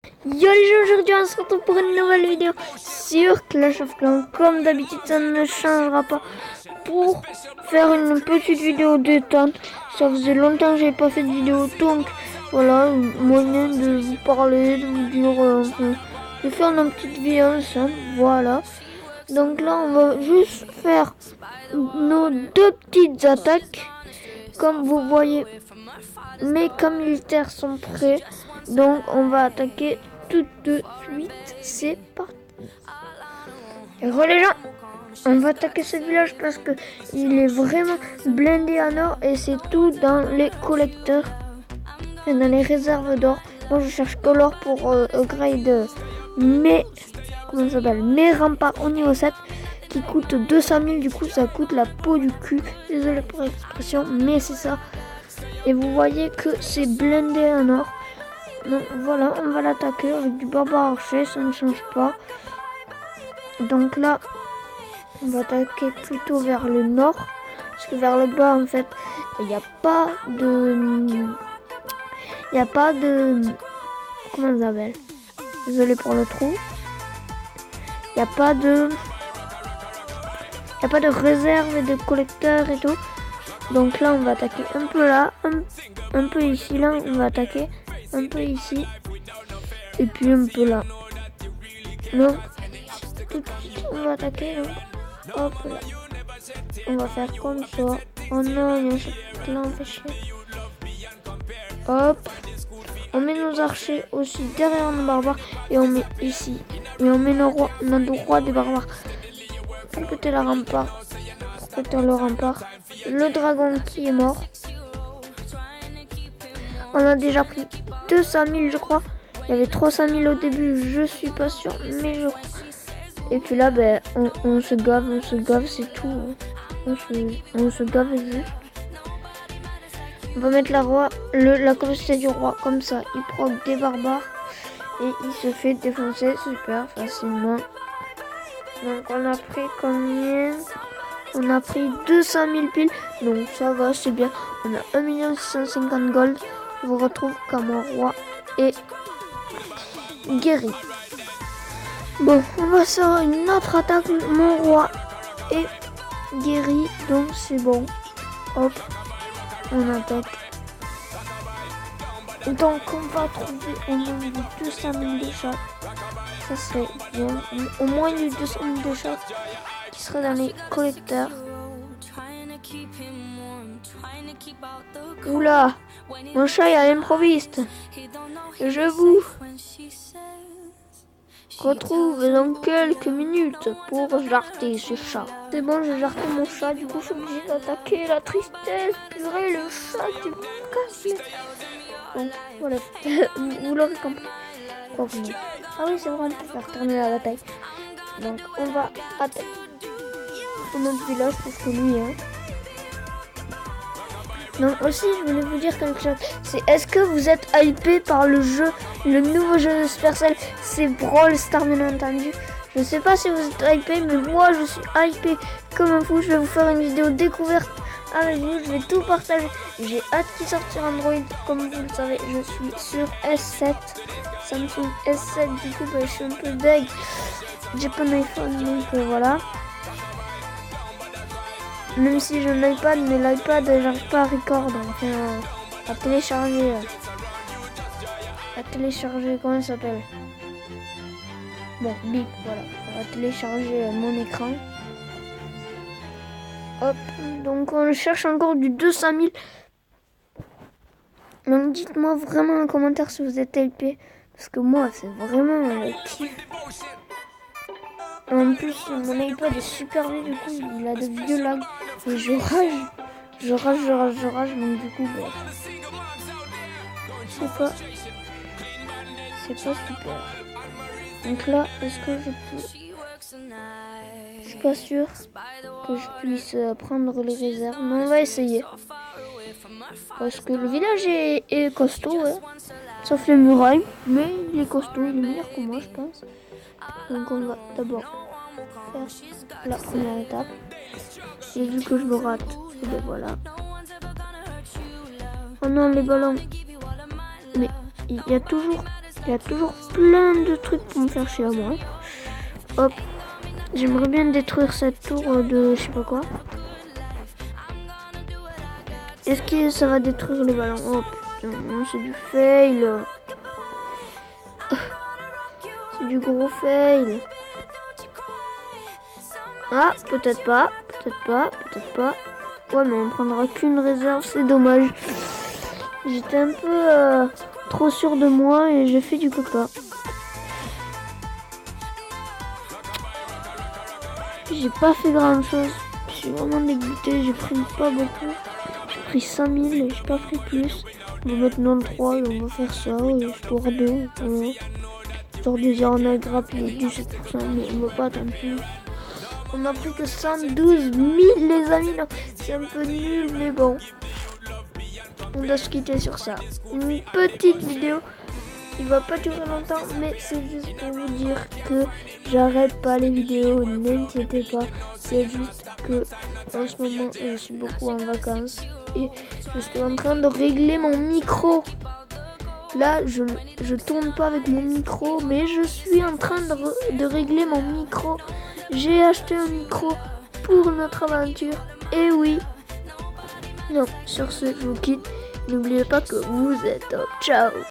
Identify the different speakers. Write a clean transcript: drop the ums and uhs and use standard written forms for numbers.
Speaker 1: Yo les gens, aujourd'hui on se retrouve pour une nouvelle vidéo sur Clash of Clans. Comme d'habitude, ça ne changera pas. Pour faire une petite vidéo détente, ça faisait longtemps que j'avais pas fait de vidéo, donc voilà, moyen de vous parler, de vous dire, de faire une petite vidéo ensemble, voilà. Donc là on va juste faire nos deux petites attaques. Comme vous voyez, mes camps militaires sont prêts, donc on va attaquer tout de suite. C'est parti. Re les gens, on va attaquer ce village parce que il est vraiment blindé en or et c'est tout dans les collecteurs et dans les réserves d'or. Moi je cherche que l'or pour upgrade mes remparts au niveau 7 qui coûte 200 000. Du coup ça coûte la peau du cul, désolé pour l'expression, mais c'est ça. Et vous voyez que c'est blindé en or. Donc voilà, on va l'attaquer avec du barbare archer, ça ne change pas. Donc là, on va attaquer plutôt vers le nord. Parce que vers le bas, en fait, il n'y a pas de... Comment ça s'appelle? Désolé pour le trou. Il n'y a pas de réserve et de collecteur et tout. Donc là, on va attaquer un peu là, un peu ici. Là, on va attaquer un peu ici. Et puis un peu là. Donc, tout de suite, on va attaquer. Donc, hop là. On va faire comme ça. Oh non, il y a ce clan, fait chier. Hop. On met nos archers aussi derrière nos barbares. Et on met ici. Et on met notre roi des barbares. Pour péter la rempart. Pour péter le rempart. Le dragon qui est mort. On a déjà pris 200 000 je crois. Il y avait 300 000 au début, je suis pas sûre, mais je crois. Et puis là, ben, on se gave, c'est tout. On se gave juste. On va mettre la capacité du roi comme ça. Il proc des barbares et il se fait défoncer super facilement. Donc on a pris combien? On a pris 200 000 piles. Donc ça va, c'est bien. On a 1 650 gold. Je vous retrouve quand mon roi est guéri. Bon, on va faire une autre attaque. Mon roi est guéri, donc c'est bon. Hop, on attaque. Donc on va trouver au moins 200 000 de chaque. Ça serait bien. Au moins 200 000 de chaque qui serait dans les collecteurs. Oula, mon chat est à l'improviste. Je vous retrouve dans quelques minutes pour jarter ce chat. C'est bon, j'ai jarté mon chat, du coup je suis obligée d'attaquer la tristesse. Purée, le chat, tu me casses. Donc voilà, vous l'aurez compris. Ah oui, c'est vrai, on peut faire tourner la bataille. Donc on va attaquer notre village parce que lui, hein. Donc aussi, je voulais vous dire quelque chose. C'est est-ce que vous êtes hypé par le nouveau jeu de Supercell, c'est Brawl Stars bien entendu. Je sais pas si vous êtes hypé, mais moi je suis hypé comme un fou. Je vais vous faire une vidéo découverte avec vous. Je vais tout partager. J'ai hâte qu'il sorte sur Android. Comme vous le savez, je suis sur S7, Samsung S7. Du coup, je suis un peu deg. J'ai pas un iPhone, donc voilà. Même si j'ai un iPad, mais l'iPad, j'arrive pas à record, enfin, à télécharger. Comment ça s'appelle? Bon, bip, voilà. À télécharger mon écran. Hop, donc on cherche encore du 200 000. Donc dites-moi vraiment en commentaire si vous êtes hypé. Parce que moi, c'est vraiment un kiff. En plus, mon iPad est super vieux, du coup, il a de vieux lags. Et je rage, donc du coup, bah, c'est pas super. Donc là, est-ce que je peux... Je suis pas sûre que je puisse prendre les réserves, mais on va essayer. Parce que le village est costaud, ouais. Sauf les murailles, mais il est costaud, il est meilleur que moi, je pense. Donc on va d'abord faire la première étape. Et vu que je le rate, et ben voilà. Oh non, les ballons. Mais il y a toujours Il y a toujours plein de trucs pour me faire chier à moi. Hop. J'aimerais bien détruire cette tour de je sais pas quoi. Est-ce que ça va détruire le ballon? Oh putain, c'est du fail. C'est du gros fail. Ah, peut-être pas, peut-être pas, peut-être pas. Ouais, mais on prendra qu'une réserve, c'est dommage. J'étais un peu trop sûr de moi et j'ai fait du caca. J'ai pas fait grand chose. Je suis vraiment dégoûté, j'ai pris pas beaucoup. J'ai pris 5000 et j'ai pas pris plus. On va maintenant 3 et on va faire ça, histoire de... histoire de dire on a grappé les 17%, mais on va pas attendre plus. On a pris que 112 000 les amis, c'est un peu nul mais bon. On doit se quitter sur ça. Une petite vidéo. Il va pas durer longtemps, mais c'est juste pour vous dire que j'arrête pas les vidéos, n'inquiétez pas. C'est juste que en ce moment, je suis beaucoup en vacances et je suis en train de régler mon micro. Là, je tourne pas avec mon micro, mais je suis en train de régler mon micro. J'ai acheté un micro pour notre aventure. Et oui. Non, sur ce, je vous quitte. N'oubliez pas que vous êtes top. Ciao.